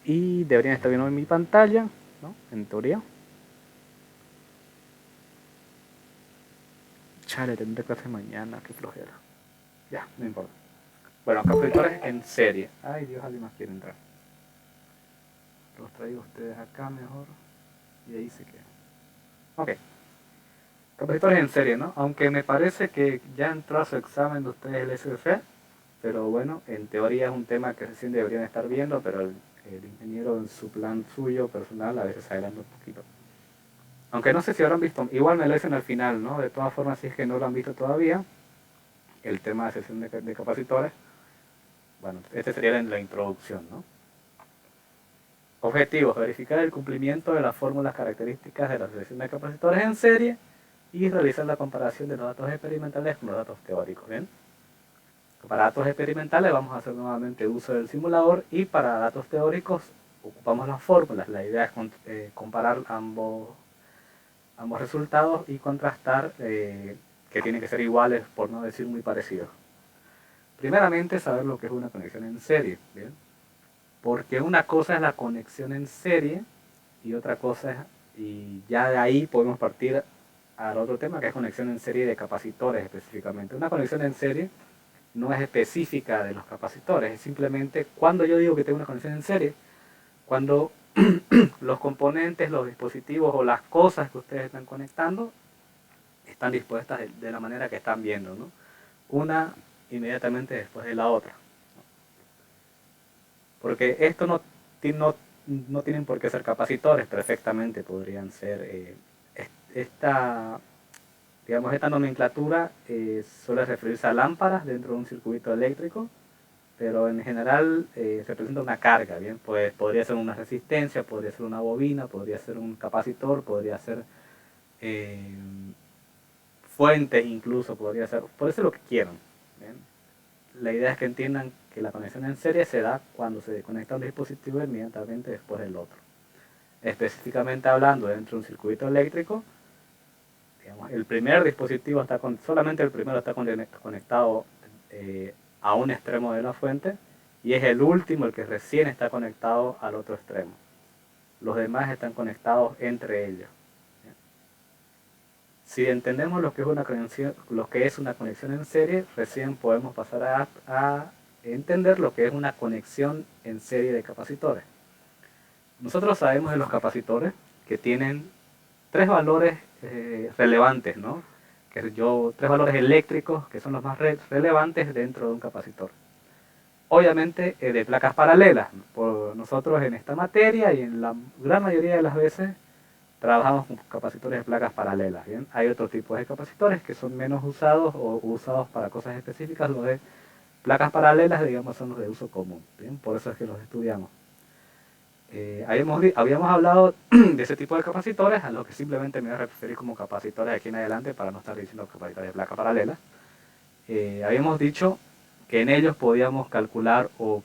y deberían estar viendo en mi pantalla, ¿no? En teoría. Chale, tendré clase mañana, qué flojera. Ya, no importa. Bueno, capacitores en serie. Ay, Dios, alguien más quiere entrar. Los traigo a ustedes acá mejor. Y ahí se quedan. Ok. Capacitores en serie, ¿no? Aunque me parece que ya entró a su examen de ustedes el SFA, pero bueno, en teoría es un tema que recién deberían estar viendo, pero el ingeniero en su plan suyo personal a veces adelanta un poquito. Aunque no sé si habrán visto, igual me lo dicen al final, ¿no? De todas formas, si es que no lo han visto todavía, el tema de sesión de capacitores, bueno, este sería la introducción, ¿no? Objetivos: verificar el cumplimiento de las fórmulas características de la selección de capacitores en serie y realizar la comparación de los datos experimentales con los datos teóricos. ¿Bien? Para datos experimentales vamos a hacer nuevamente uso del simulador y para datos teóricos ocupamos las fórmulas. La idea es comparar ambos resultados y contrastar que tienen que ser iguales, por no decir muy parecidos. Primeramente, saber lo que es una conexión en serie. ¿Bien? Porque una cosa es la conexión en serie y otra cosa es, y ya de ahí podemos partir al otro tema, que es conexión en serie de capacitores específicamente. Una conexión en serie no es específica de los capacitores, es simplemente cuando yo digo que tengo una conexión en serie, cuando los componentes, los dispositivos o las cosas que ustedes están conectando están dispuestas de la manera que están viendo, ¿no? Una inmediatamente después de la otra. Porque esto no tienen por qué ser capacitores, perfectamente podrían ser. Esta, digamos, esta nomenclatura suele referirse a lámparas dentro de un circuito eléctrico, pero en general representa una carga, ¿bien? Pues podría ser una resistencia, podría ser una bobina, podría ser un capacitor, podría ser eh, fuentes incluso, puede ser lo que quieran, ¿bien? La idea es que entiendan que la conexión en serie se da cuando se conecta un dispositivo inmediatamente después del otro. Específicamente hablando, dentro de un circuito eléctrico, digamos, el primer dispositivo solamente el primero está conectado a un extremo de la fuente y es el último el que recién está conectado al otro extremo. Los demás están conectados entre ellos. Si entendemos lo que es una conexión en serie, recién podemos pasar a entender lo que es una conexión en serie de capacitores. Nosotros sabemos de los capacitores que tienen tres valores relevantes, ¿no? Tres valores eléctricos que son los más relevantes dentro de un capacitor. Obviamente de placas paralelas. Por nosotros en esta materia y en la gran mayoría de las veces trabajamos con capacitores de placas paralelas. ¿Bien? Hay otros tipos de capacitores que son menos usados o usados para cosas específicas. Los de placas paralelas, digamos, son los de uso común. ¿Bien? Por eso es que los estudiamos. Habíamos hablado de ese tipo de capacitores, a los que simplemente me voy a referir como capacitores de aquí en adelante para no estar diciendo capacitores de placa paralela. Habíamos dicho que en ellos podíamos calcular o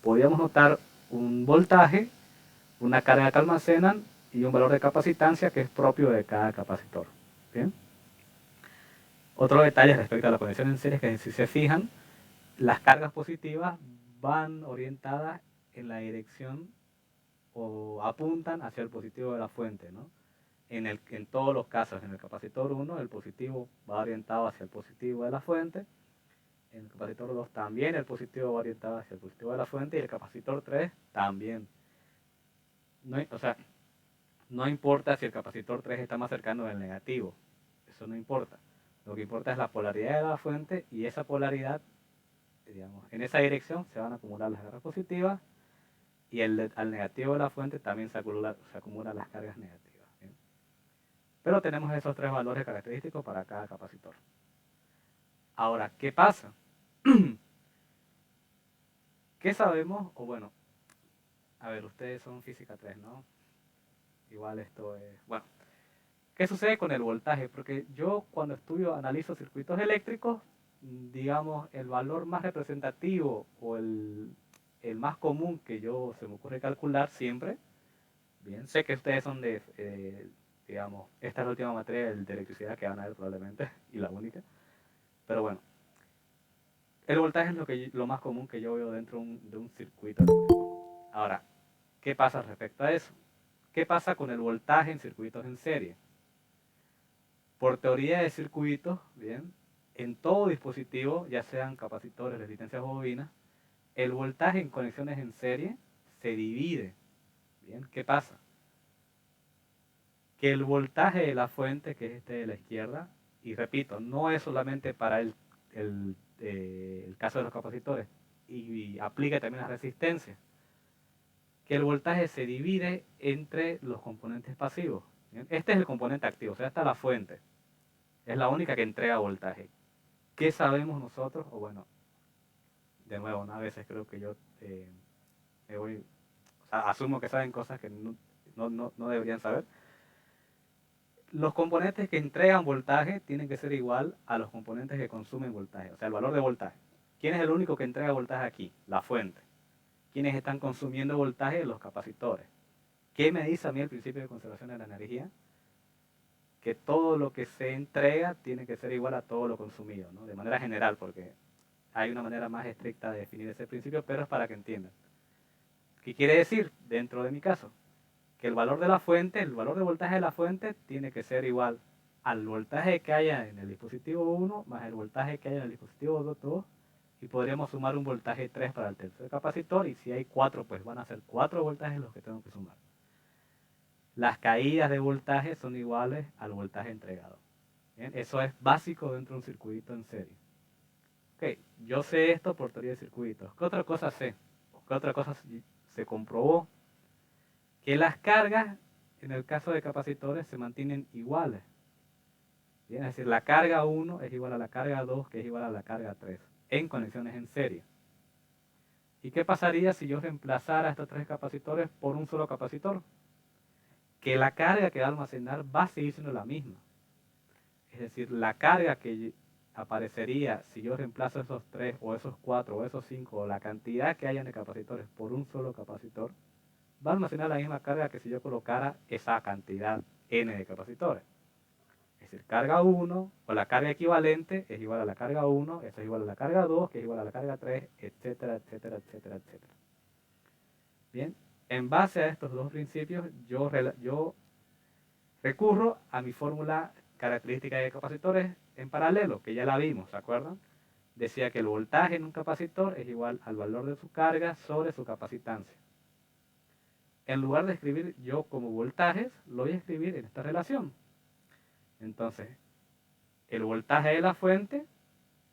podíamos notar un voltaje, una carga que almacenan y un valor de capacitancia que es propio de cada capacitor. ¿Bien? Otro detalle respecto a la conexión en serie es que si se fijan, las cargas positivas van orientadas en la dirección o apuntan hacia el positivo de la fuente, ¿no? En todos los casos, en el capacitor 1, el positivo va orientado hacia el positivo de la fuente, en el capacitor 2 también el positivo va orientado hacia el positivo de la fuente y el capacitor 3 también. O sea, no importa si el capacitor 3 está más cercano del negativo, eso no importa. Lo que importa es la polaridad de la fuente y esa polaridad, digamos, en esa dirección se van a acumular las cargas positivas y al negativo de la fuente también se acumulan las cargas negativas. ¿Bien? Pero tenemos esos tres valores característicos para cada capacitor. Ahora, ¿qué pasa? ¿Qué sabemos? O bueno, a ver, ustedes son física 3, ¿no? Igual esto es... Bueno, ¿qué sucede con el voltaje? Porque yo cuando analizo circuitos eléctricos, digamos, el valor más representativo o el más común que se me ocurre calcular siempre, bien, sé que ustedes son digamos, esta es la última materia de electricidad que van a ver probablemente, y la única, pero bueno, el voltaje es lo más común que yo veo dentro de un circuito eléctrico. Ahora, ¿Qué pasa respecto a eso? ¿Qué pasa con el voltaje en circuitos en serie? Por teoría de circuitos, bien, en todo dispositivo, ya sean capacitores, resistencias o bobinas, el voltaje en conexiones en serie se divide. Bien, ¿qué pasa? Que el voltaje de la fuente, que es este de la izquierda, y repito, no es solamente para el caso de los capacitores, y aplica también a resistencia, que el voltaje se divide entre los componentes pasivos. ¿Bien? Este es el componente activo, o sea, esta es la fuente. Es la única que entrega voltaje. ¿Qué sabemos nosotros? O bueno, de nuevo, ¿no? A veces creo que yo me voy, o sea, asumo que saben cosas que no deberían saber. Los componentes que entregan voltaje tienen que ser igual a los componentes que consumen voltaje, o sea, el valor de voltaje. ¿Quién es el único que entrega voltaje aquí? La fuente. ¿Quiénes están consumiendo voltaje? Los capacitores. ¿Qué me dice a mí el principio de conservación de la energía? Que todo lo que se entrega tiene que ser igual a todo lo consumido, ¿no? De manera general, porque hay una manera más estricta de definir ese principio, pero es para que entiendan. ¿Qué quiere decir dentro de mi caso? Que el valor de la fuente, el valor de voltaje de la fuente tiene que ser igual al voltaje que haya en el dispositivo 1 más el voltaje que haya en el dispositivo 2 y podríamos sumar un voltaje 3 para el tercer capacitor y si hay 4 pues van a ser 4 voltajes los que tengo que sumar. Las caídas de voltaje son iguales al voltaje entregado. ¿Bien? Eso es básico dentro de un circuito en serie. Ok, yo sé esto por teoría de circuitos. ¿Qué otra cosa sé? ¿Qué otra cosa se comprobó? Que las cargas, en el caso de capacitores, se mantienen iguales. Bien, es decir, la carga 1 es igual a la carga 2, que es igual a la carga 3, en conexiones en serie. ¿Y qué pasaría si yo reemplazara estos tres capacitores por un solo capacitor? Que la carga que va a almacenar va a seguir siendo la misma. Es decir, la carga que aparecería si yo reemplazo esos 3 o esos 4 o esos 5 o la cantidad que hayan de capacitores por un solo capacitor, va a almacenar la misma carga que si yo colocara esa cantidad n de capacitores. Es decir, carga 1 o la carga equivalente es igual a la carga 1, eso es igual a la carga 2, que es igual a la carga 3, etcétera, etcétera, etcétera, etcétera. Bien, en base a estos dos principios, yo recurro a mi fórmula característica de capacitores en paralelo, que ya la vimos, ¿se acuerdan? Decía que el voltaje en un capacitor es igual al valor de su carga sobre su capacitancia. En lugar de escribir yo como voltajes, lo voy a escribir en esta relación. Entonces, el voltaje de la fuente,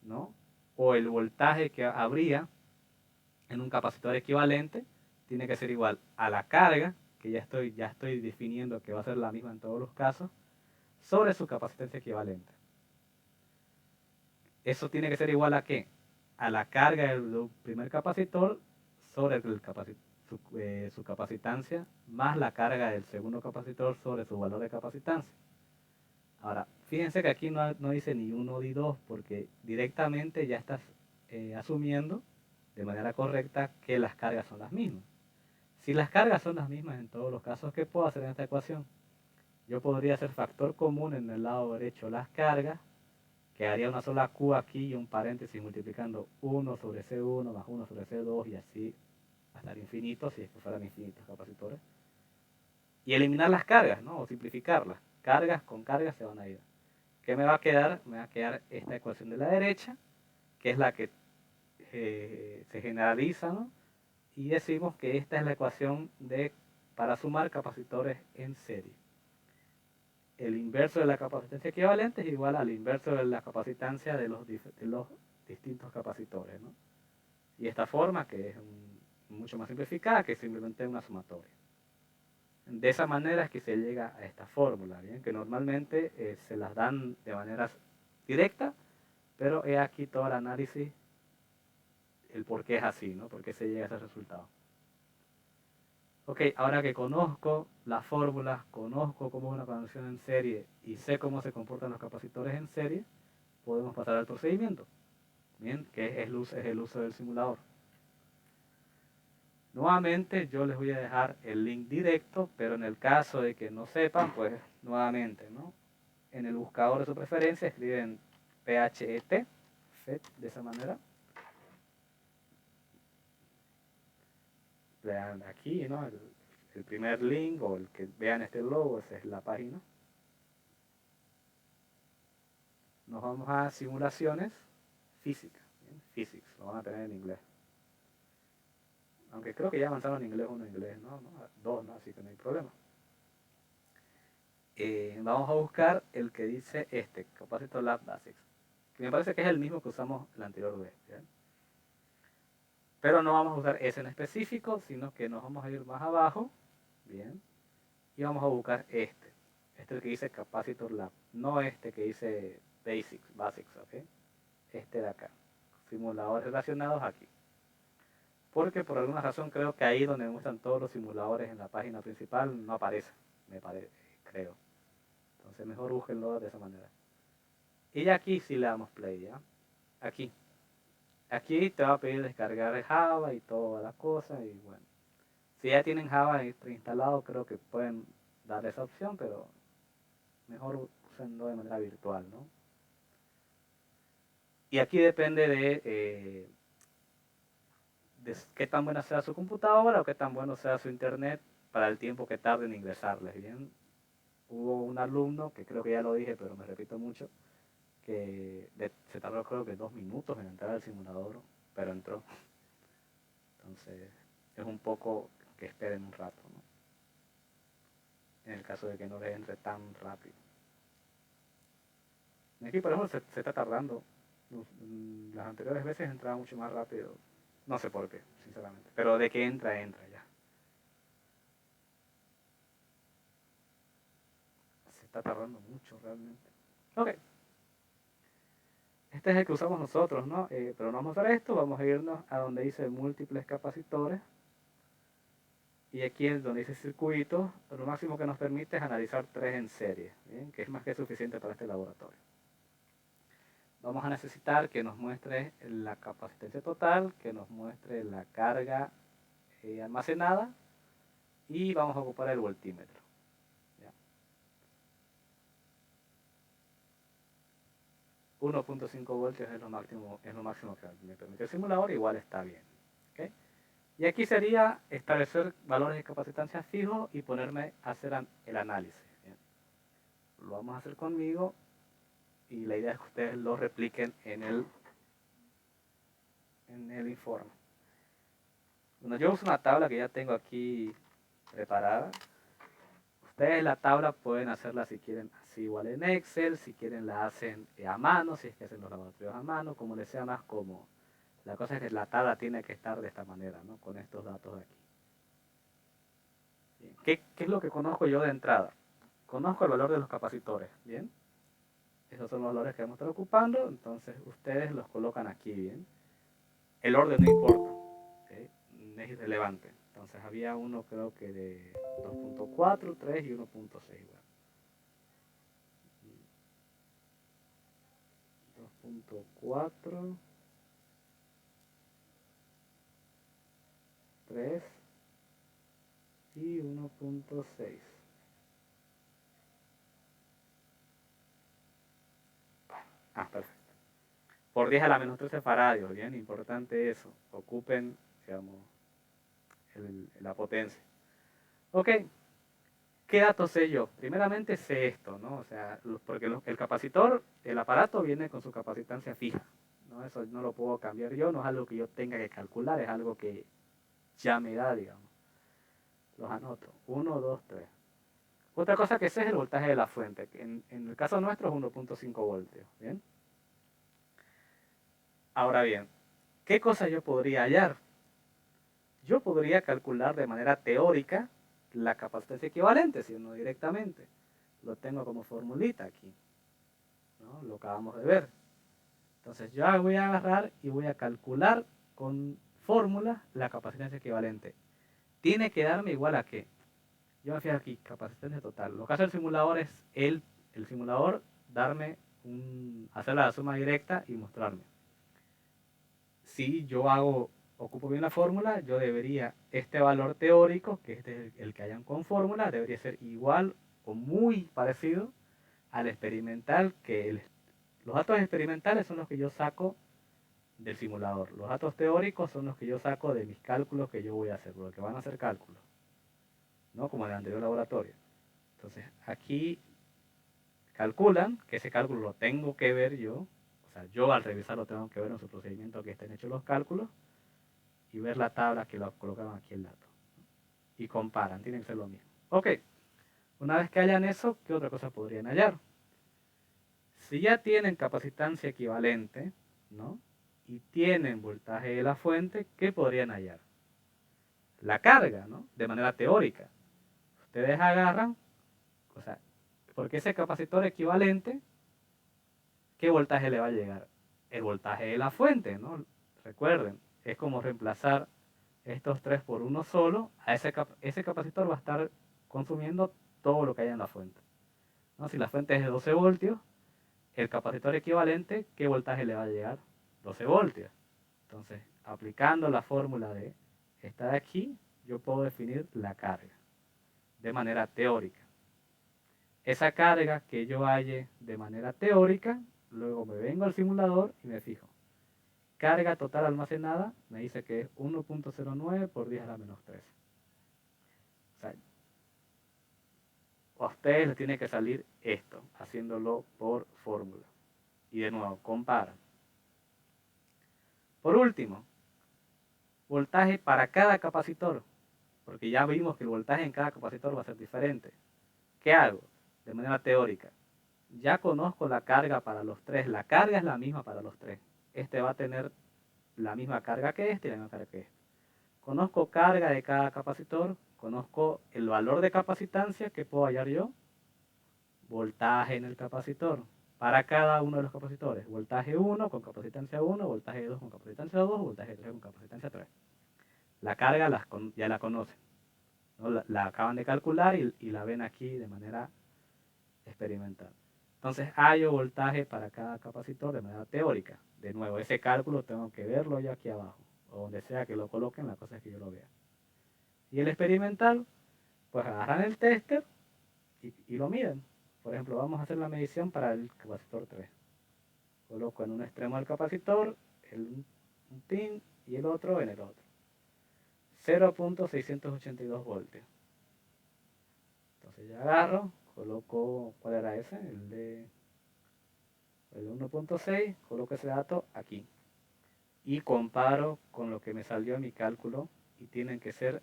¿no? O el voltaje que habría en un capacitor equivalente, tiene que ser igual a la carga, que ya estoy definiendo que va a ser la misma en todos los casos, sobre su capacitancia equivalente. Eso tiene que ser igual a ¿qué? A la carga del primer capacitor sobre su capacitancia más la carga del segundo capacitor sobre su valor de capacitancia. Ahora, fíjense que aquí no dice ni 1 ni 2 porque directamente ya estás asumiendo de manera correcta que las cargas son las mismas. Si las cargas son las mismas en todos los casos, ¿qué puedo hacer en esta ecuación? Yo podría hacer factor común en el lado derecho las cargas, que haría una sola Q aquí y un paréntesis multiplicando 1 sobre C1 más 1 sobre C2 y así hasta el infinito, si es que fueran infinitos capacitores. Y eliminar las cargas, ¿no? O simplificarlas. Cargas con cargas se van a ir. ¿Qué me va a quedar? Me va a quedar esta ecuación de la derecha, que es la que se generaliza, ¿no? Y decimos que esta es la ecuación para sumar capacitores en serie. El inverso de la capacitancia equivalente es igual al inverso de la capacitancia de los distintos capacitores, ¿no? Y esta forma, que es mucho más simplificada, que es simplemente una sumatoria. De esa manera es que se llega a esta fórmula, ¿bien? Que normalmente se las dan de manera directa, pero he aquí todo el análisis, el por qué es así, ¿no? Por qué se llega a ese resultado. Ok, ahora que conozco las fórmulas, conozco cómo es una conversión en serie y sé cómo se comportan los capacitores en serie, podemos pasar al procedimiento, ¿bien? Que es el uso del simulador. Nuevamente yo les voy a dejar el link directo, pero en el caso de que no sepan, pues nuevamente, ¿no? En el buscador de su preferencia escriben PHET, FET, de esa manera. le dan aquí, ¿no? El primer link o el que vean este logo, esa es la página. Nos vamos a simulaciones físicas, ¿bien? Physics, lo van a tener en inglés. Aunque creo que ya avanzaron en inglés 1 en inglés, ¿no? 2, ¿no? Así que no hay problema. Vamos a buscar el que dice Capacitor Lab Basics, que me parece que es el mismo que usamos el anterior vez, ¿bien? Pero no vamos a usar ese en específico, sino que nos vamos a ir más abajo, ¿bien? Y vamos a buscar este es el que dice Capacitor Lab, no este que dice Basics, ¿ok? Este de acá, simuladores relacionados aquí. Porque por alguna razón creo que ahí donde muestran todos los simuladores en la página principal no aparece, me parece, creo. Entonces mejor búsquenlo de esa manera. Y ya aquí sí le damos play, ¿ya? Aquí. Aquí te va a pedir descargar Java y todas las cosas y bueno. Si ya tienen Java preinstalado creo que pueden dar esa opción, pero mejor usenlo de manera virtual, ¿no? Y aquí depende de qué tan buena sea su computadora o qué tan bueno sea su internet para el tiempo que tarde en ingresarles, ¿bien? Hubo un alumno, que creo que ya lo dije, pero me repito mucho, que se tardó creo que 2 minutos en entrar al simulador, pero entró. Entonces es un poco que esperen un rato, ¿no? En el caso de que no les entre tan rápido. Aquí por ejemplo se está tardando. Las anteriores veces entraba mucho más rápido. No sé por qué, sinceramente. Pero de que entra, entra ya. Se está tardando mucho realmente. Ok. Este es el que usamos nosotros, ¿no? Pero no vamos a usar esto, vamos a irnos a donde dice múltiples capacitores. Y aquí es donde dice circuitos, lo máximo que nos permite es analizar 3 en serie, ¿bien? Que es más que suficiente para este laboratorio. Vamos a necesitar que nos muestre la capacitancia total, que nos muestre la carga almacenada y vamos a ocupar el voltímetro. 1.5 voltios es lo máximo que me permite el simulador, igual está bien. ¿Okay? Y aquí sería establecer valores de capacitancia fijos y ponerme a hacer el análisis. ¿Bien? Lo vamos a hacer conmigo y la idea es que ustedes lo repliquen en el informe. Bueno, yo uso una tabla que ya tengo aquí preparada. Ustedes la tabla pueden hacerla si quieren así igual en Excel, si quieren la hacen a mano, si es que hacen los laboratorios a mano, como les sea más cómodo. La cosa es que la tabla tiene que estar de esta manera, ¿no? Con estos datos de aquí. Bien. ¿Qué es lo que conozco yo de entrada? Conozco el valor de los capacitores, ¿bien? Esos son los valores que vamos a estar ocupando, entonces ustedes los colocan aquí, ¿bien? El orden no importa, ¿okay? Es irrelevante. Entonces había uno creo que de 2.4, 3 y 1.6. Bueno. 2.4, 3 y 1.6. Perfecto. Por 10 a la menos 13 faradios, bien, importante eso. Ocupen, digamos, la potencia. Ok, ¿qué datos sé yo? Primeramente sé esto, ¿no? O sea, porque el capacitor, el aparato viene con su capacitancia fija, ¿no? Eso no lo puedo cambiar yo, no es algo que yo tenga que calcular, es algo que ya me da, digamos. Los anoto. 1, 2, 3. Otra cosa que sé es el voltaje de la fuente, que en el caso nuestro es 1.5 voltios, ¿bien? Ahora bien, ¿qué cosa yo podría hallar? Yo podría calcular de manera teórica la capacitancia equivalente, si no directamente. Lo tengo como formulita aquí, ¿no? Lo acabamos de ver. Entonces yo voy a agarrar y voy a calcular con fórmula la capacitancia equivalente. Tiene que darme igual a qué. Yo me fijo aquí, capacitancia total. Lo que hace el simulador es el simulador darme hacer la suma directa y mostrarme. Si yo ocupo bien la fórmula, yo debería, este valor teórico, que este es el que hayan con fórmula, debería ser igual o muy parecido al experimental, los datos experimentales son los que yo saco del simulador. Los datos teóricos son los que yo saco de mis cálculos que yo voy a hacer, porque van a ser cálculos, ¿no? Como en el anterior laboratorio. Entonces, aquí calculan que ese cálculo lo tengo que ver yo, o sea, yo al revisarlo tengo que ver en su procedimiento que estén hechos los cálculos y ver la tabla que lo colocaron aquí el dato. Y comparan, tienen que ser lo mismo. Ok, una vez que hayan eso, ¿qué otra cosa podrían hallar? Si ya tienen capacitancia equivalente, ¿no? Y tienen voltaje de la fuente, ¿qué podrían hallar? La carga, ¿no? De manera teórica. Ustedes agarran, o sea, porque ese capacitor equivalente, ¿qué voltaje le va a llegar? El voltaje de la fuente, ¿no? Recuerden, es como reemplazar estos tres por uno solo. A ese capacitor va a estar consumiendo todo lo que hay en la fuente, ¿no? Si la fuente es de 12 voltios, el capacitor equivalente, ¿qué voltaje le va a llegar? 12 voltios. Entonces, aplicando la fórmula de esta de aquí, yo puedo definir la carga de manera teórica. Esa carga que yo halle de manera teórica, luego me vengo al simulador y me fijo. Carga total almacenada, me dice que es 1.09 por 10 a la menos 13. O sea, a ustedes les tiene que salir esto, haciéndolo por fórmula. Y de nuevo, comparan. Por último, voltaje para cada capacitor, porque ya vimos que el voltaje en cada capacitor va a ser diferente. ¿Qué hago? De manera teórica. Ya conozco la carga para los tres. La carga es la misma para los tres. Este va a tener la misma carga que este y la misma carga que este. Conozco carga de cada capacitor. Conozco el valor de capacitancia que puedo hallar yo. Voltaje en el capacitor. Para cada uno de los capacitores. Voltaje 1 con capacitancia 1, voltaje 2 con capacitancia 2, voltaje 3 con capacitancia 3. La carga ya la conocen, ¿no? La acaban de calcular y la ven aquí de manera experimental. Entonces hallo voltaje para cada capacitor de manera teórica. De nuevo, ese cálculo tengo que verlo yo aquí abajo, o donde sea que lo coloquen, la cosa es que yo lo vea. Y el experimental, pues agarran el tester y lo miden. Por ejemplo, vamos a hacer la medición para el capacitor 3. Coloco en un extremo del capacitor un pin y el otro en el otro. 0.682 voltios. Entonces ya agarro, coloco, ¿cuál era ese? El de 1.6, coloco ese dato aquí. Y comparo con lo que me salió en mi cálculo y tienen que ser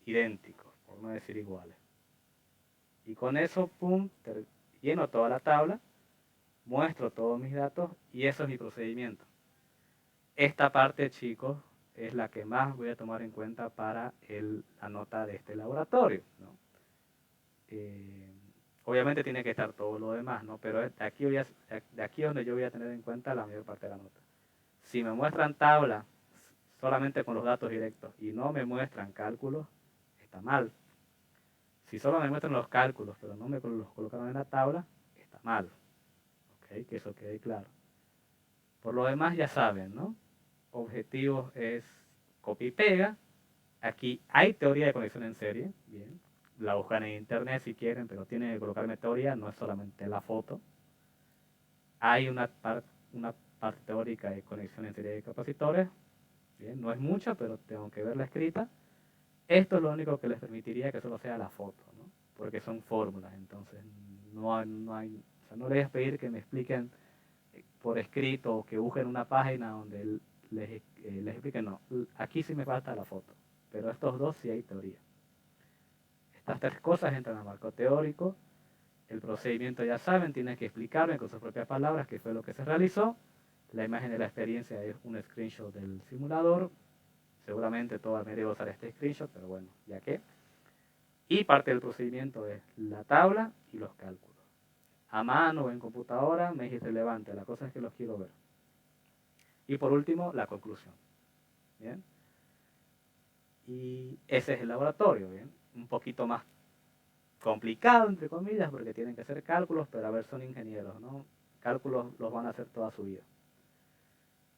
idénticos, por no decir iguales. Y con eso, pum, lleno toda la tabla, muestro todos mis datos y eso es mi procedimiento. Esta parte, chicos, es la que más voy a tomar en cuenta para la nota de este laboratorio, ¿no? Obviamente tiene que estar todo lo demás, ¿no? Pero de aquí es donde yo voy a tener en cuenta la mayor parte de la nota. Si me muestran tabla solamente con los datos directos y no me muestran cálculos, está mal. Si solo me muestran los cálculos, pero no me los colocaron en la tabla, está mal. ¿Ok? Que eso quede claro. Por lo demás ya saben, ¿no? Objetivos es copia y pega. Aquí hay teoría de conexión en serie, bien. La buscan en internet si quieren, pero tienen que colocarme teoría, no es solamente la foto. Hay una parte teórica de conexión en serie de capacitores, bien, no es mucha, pero tengo que verla escrita. Esto es lo único que les permitiría que solo sea la foto, ¿no? Porque son fórmulas, entonces o sea, no les voy a pedir que me expliquen por escrito o que busquen una página donde les expliquen, no, aquí sí me falta la foto, pero estos dos sí hay teoría. Estas tres cosas entran al marco teórico. El procedimiento ya saben, tienen que explicarme con sus propias palabras qué fue lo que se realizó. La imagen de la experiencia es un screenshot del simulador. Seguramente todas me debo usar este screenshot, pero bueno, ya que. Y parte del procedimiento es la tabla y los cálculos. A mano o en computadora me es irrelevante, la cosa es que los quiero ver. Y por último, la conclusión. ¿Bien? Y ese es el laboratorio, ¿bien? Un poquito más complicado, entre comillas, porque tienen que hacer cálculos, pero a ver, son ingenieros, ¿no? Cálculos los van a hacer toda su vida.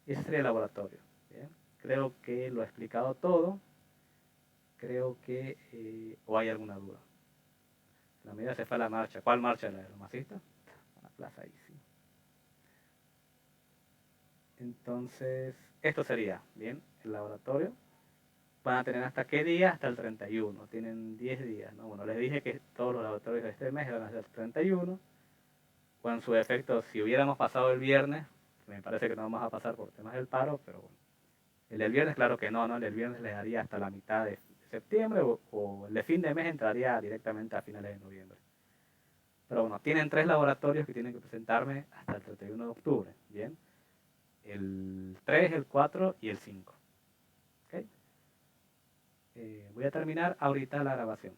Ese sería el laboratorio. ¿Bien? Creo que lo he explicado todo. Creo que... ¿O hay alguna duda? La medida se fue a la marcha. ¿Cuál marcha? ¿La de los masistas? A la plaza ahí, sí. Entonces, esto sería, bien, el laboratorio. Van a tener hasta qué día, hasta el 31. Tienen 10 días, ¿no? Bueno, les dije que todos los laboratorios de este mes van a ser 31. O en su defecto, si hubiéramos pasado el viernes, me parece que no vamos a pasar por temas del paro, pero bueno. El del viernes, claro que no, ¿no? El del viernes les daría hasta la mitad de septiembre o el de fin de mes entraría directamente a finales de noviembre. Pero bueno, tienen 3 laboratorios que tienen que presentarme hasta el 31 de octubre, ¿bien? El 3, el 4 y el 5. ¿Ok? Voy a terminar ahorita la grabación.